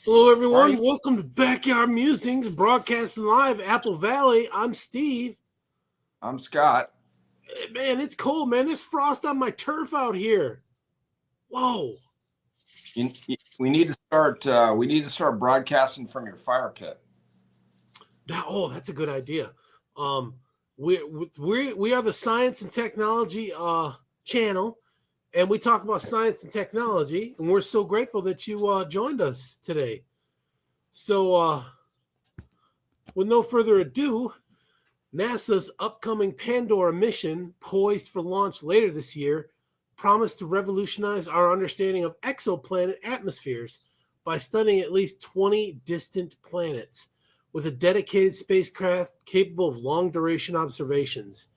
Hello, All everyone. right. Welcome to Backyard Musings, broadcasting live, Apple Valley. I'm Steve. I'm Scott. Hey, man, it's cold, man. There's frost on my turf out here. Whoa. We need to start. We need to start broadcasting from your fire pit. That's a good idea. Um, we are the Science and Technology channel, and we talk about science and technology. And we're so grateful that you joined us today. So, with no further ado, NASA's upcoming Pandora mission, poised for launch later this year, promised to revolutionize our understanding of exoplanet atmospheres by studying at least 20 distant planets with a dedicated spacecraft capable of long-duration observations.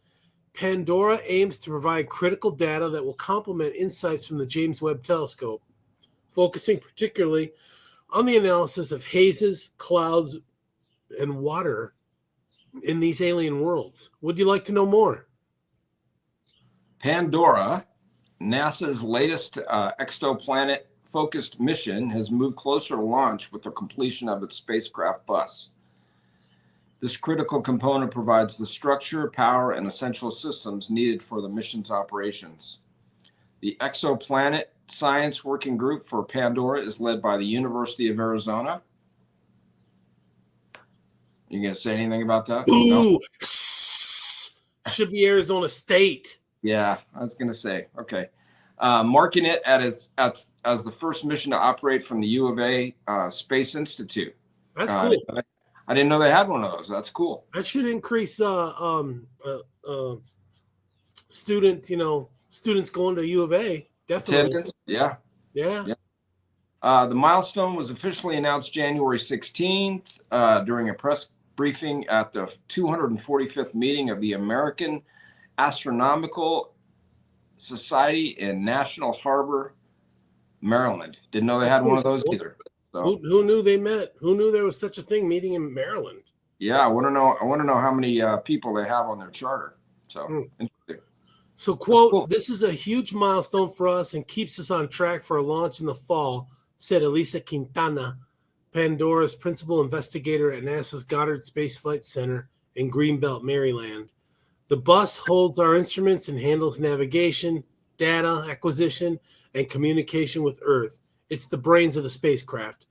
Pandora aims to provide critical data that will complement insights from the James Webb Telescope, focusing particularly on the analysis of hazes, clouds, and water in these alien worlds. Would you like to know more? Pandora, NASA's latest exoplanet-focused mission, has moved closer to launch with the completion of its spacecraft bus. This critical component provides the structure, power, and essential systems needed for the mission's operations. The Exoplanet Science Working Group for Pandora is led by the University of Arizona. You going to say anything about that? Ooh, No? should be Arizona State. Yeah, I was going to say, okay. Marking it as the first mission to operate from the U of A Space Institute. That's cool. I didn't know they had one of those. That's cool. That should increase students going to U of A. Definitely. Attendance, yeah. Yeah. The milestone was officially announced January 16th during a press briefing at the 245th meeting of the American Astronomical Society in National Harbor, Maryland. Didn't know they had one of those either. So, who knew they met? Who knew there was such a thing, meeting in Maryland? Yeah, I want to know. I want to know how many people they have on their charter. So, interesting. So, quote, "This is a huge milestone for us and keeps us on track for a launch in the fall," said Elisa Quintana, Pandora's principal investigator at NASA's Goddard Space Flight Center in Greenbelt, Maryland. "The bus holds our instruments and handles navigation, data acquisition, and communication with Earth. It's the brains of the spacecraft.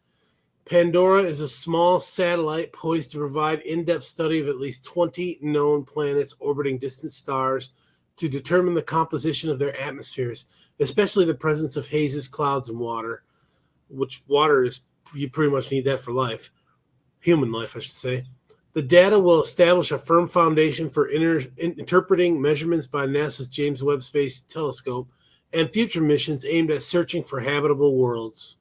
Pandora is a small satellite poised to provide in-depth study of at least 20 known planets orbiting distant stars to determine the composition of their atmospheres, especially the presence of hazes, clouds, and water," which water is, you pretty much need that for life. Human life, I should say. "The data will establish a firm foundation for interpreting measurements by NASA's James Webb Space Telescope and future missions aimed at searching for habitable worlds."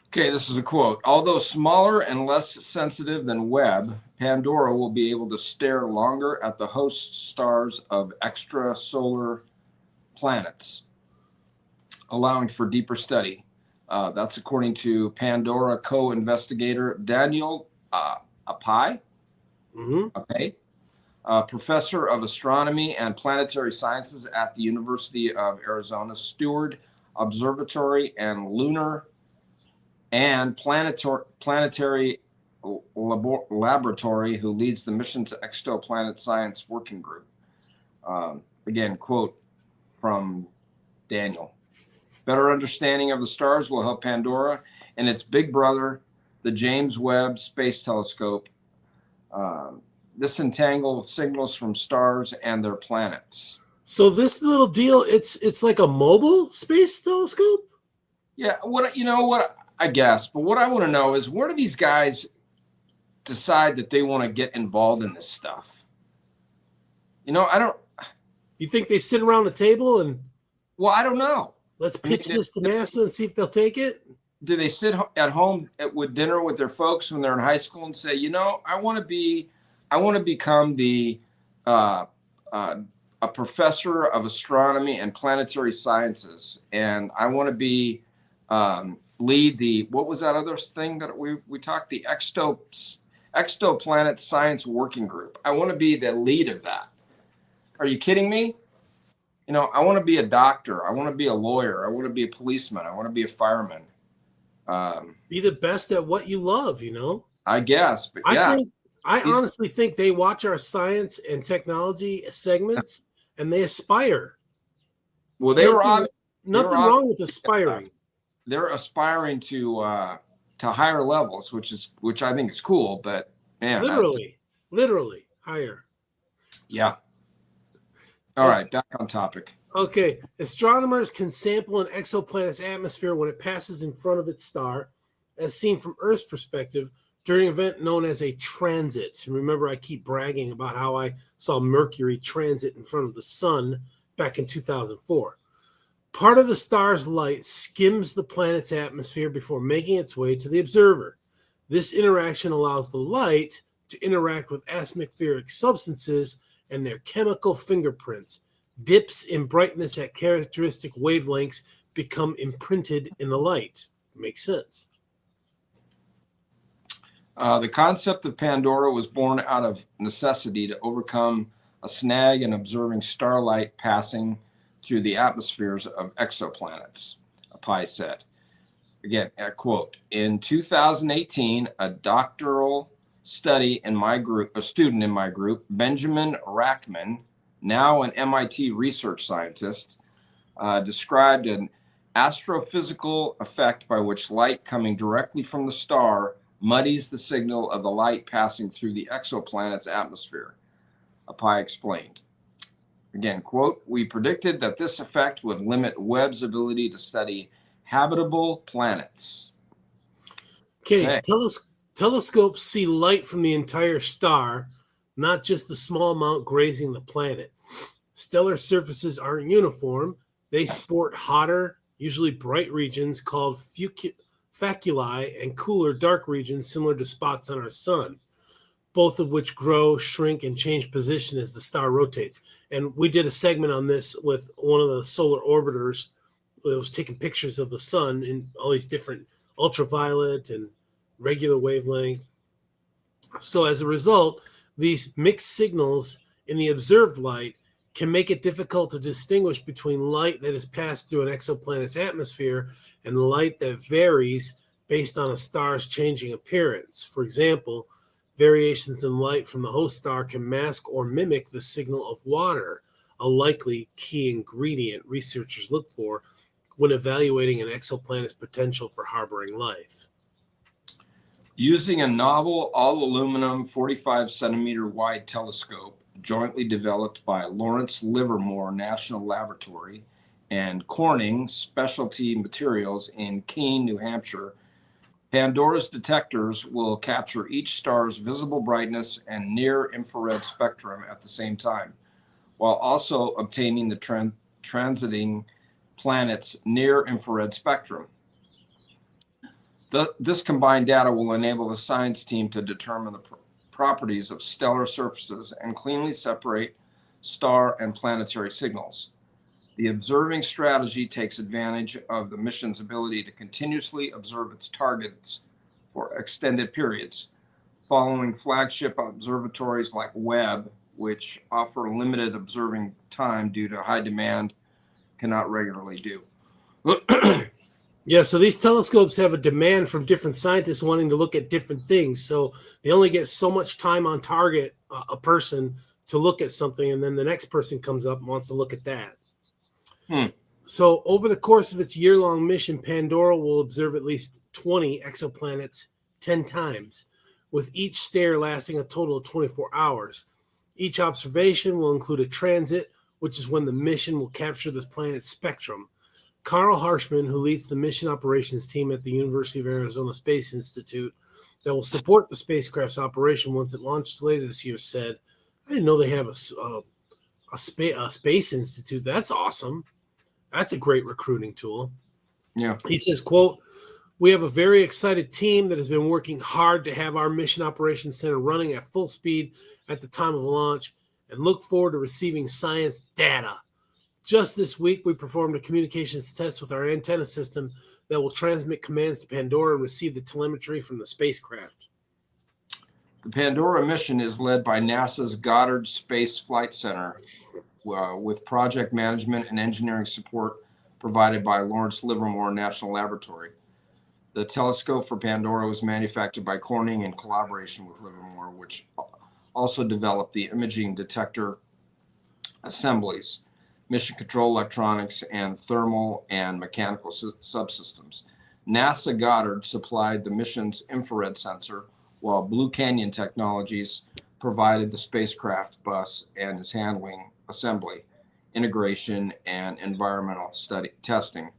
Okay, this is a quote. "Although smaller and less sensitive than Webb, Pandora will be able to stare longer at the host stars of extrasolar planets, allowing for deeper study." That's according to Pandora co-investigator Daniel Apay, professor of astronomy and planetary sciences at the University of Arizona Steward Observatory and Lunar and Planetary Laboratory, who leads the mission's Exoplanet Science Working Group. Again, quote from Daniel. "Better understanding of the stars will help Pandora and its big brother, the James Webb Space Telescope, disentangle signals from stars and their planets." So this little deal, it's like a mobile space telescope? Yeah, what I guess, but what I want to know is, where do these guys decide that they want to get involved in this stuff? I don't. You think they sit around a table and? Well, I don't know. Let's pitch this to NASA and see if they'll take it. Do they sit at home with dinner with their folks when they're in high school and say, I want to become a professor of astronomy and planetary sciences, and I want to be lead the, what was that other thing that we talked, the Exoplanet Science Working Group. I want to be the lead of that. Are you kidding me? I want to be a doctor. I want to be a lawyer. I want to be a policeman. I want to be a fireman. Be the best at what you love, you know? I guess, but I yeah, think I these, honestly think they watch our science and technology segments and they aspire. well, There's nothing they were nothing obviously, wrong with aspiring. they're aspiring to higher levels, which I think is cool. But man, Literally higher. yeah. All Okay. right, back on topic. Okay, astronomers can sample an exoplanet's atmosphere when it passes in front of its star, as seen from Earth's perspective, during an event known as a transit. Remember, I keep bragging about how I saw Mercury transit in front of the sun back in 2004. Part of the star's light skims the planet's atmosphere before making its way to the observer. This interaction allows the light to interact with atmospheric substances and their chemical fingerprints. Dips in brightness at characteristic wavelengths become imprinted in the light. Makes sense. The concept of Pandora was born out of necessity to overcome a snag in observing starlight passing through the atmospheres of exoplanets, Pai said. Again, a quote, in 2018, a doctoral study in my group, a student in my group, Benjamin Rackman, now an MIT research scientist, described an astrophysical effect by which light coming directly from the star muddies the signal of the light passing through the exoplanet's atmosphere. Pai explained. Again, quote, we predicted that this effect would limit Webb's ability to study habitable planets. Okay, telescopes see light from the entire star, not just the small amount grazing the planet. Stellar surfaces aren't uniform. They sport hotter, usually bright regions called faculi and cooler, dark regions similar to spots on our sun, both of which grow, shrink, and change position as the star rotates. And we did a segment on this with one of the solar orbiters that was taking pictures of the sun in all these different ultraviolet and regular wavelength. So as a result, these mixed signals in the observed light can make it difficult to distinguish between light that has passed through an exoplanet's atmosphere and light that varies based on a star's changing appearance. For example, variations in light from the host star can mask or mimic the signal of water, a likely key ingredient researchers look for when evaluating an exoplanet's potential for harboring life. Using a novel all-aluminum 45-centimeter wide telescope jointly developed by Lawrence Livermore National Laboratory and Corning Specialty Materials in Keene, New Hampshire, Pandora's detectors will capture each star's visible brightness and near-infrared spectrum at the same time, while also obtaining the transiting planet's near-infrared spectrum. This combined data will enable the science team to determine the properties of stellar surfaces and cleanly separate star and planetary signals. The observing strategy takes advantage of the mission's ability to continuously observe its targets for extended periods, following flagship observatories like Webb, which offer limited observing time due to high demand, cannot regularly do. Yeah, so these telescopes have a demand from different scientists wanting to look at different things. So they only get so much time on target, a person, to look at something, and then the next person comes up and wants to look at that. So over the course of its year-long mission, Pandora will observe at least 20 exoplanets 10 times, with each stare lasting a total of 24 hours. Each observation will include a transit, which is when the mission will capture the planet's spectrum. Carl Harshman, who leads the mission operations team at the University of Arizona Space Institute that will support the spacecraft's operation once it launches later this year, said, I didn't know they have a space institute. That's awesome. That's a great recruiting tool. Yeah. He says, quote, we have a very excited team that has been working hard to have our mission operations center running at full speed at the time of launch and look forward to receiving science data. Just this week, we performed a communications test with our antenna system that will transmit commands to Pandora and receive the telemetry from the spacecraft. The Pandora mission is led by NASA's Goddard Space Flight Center, with project management and engineering support provided by Lawrence Livermore National Laboratory. The telescope for Pandora was manufactured by Corning in collaboration with Livermore, which also developed the imaging detector assemblies, mission control electronics, and thermal and mechanical subsystems. NASA Goddard supplied the mission's infrared sensor, while Blue Canyon Technologies provided the spacecraft bus and its handling, assembly, integration, and environmental testing.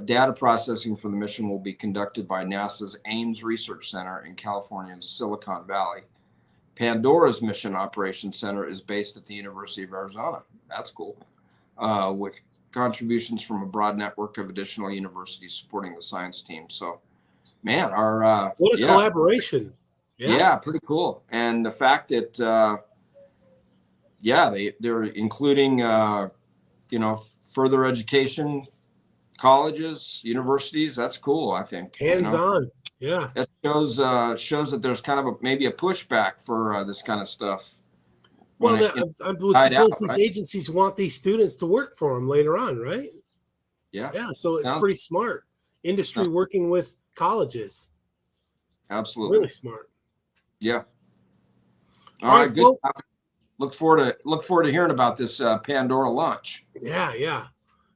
Data processing for the mission will be conducted by NASA's Ames Research Center in California's Silicon Valley. Pandora's Mission Operations Center is based at the University of Arizona. That's cool. With contributions from a broad network of additional universities supporting the science team. So, man, what a collaboration. Yeah, pretty cool. And the fact that, they're including, further education, colleges, universities. That's cool, I think. Hands-on. Yeah. That shows that there's kind of maybe a pushback for this kind of stuff. Well, I would suppose these agencies want these students to work for them later on, right? Yeah. Yeah, so it's pretty smart. Industry working with colleges. Absolutely. Really smart. Yeah. All right, good. Look forward to hearing about this Pandora launch. Yeah.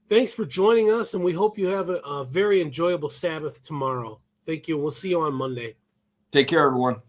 Thanks for joining us, and we hope you have a very enjoyable Sabbath tomorrow. Thank you. We'll see you on Monday. Take care, everyone.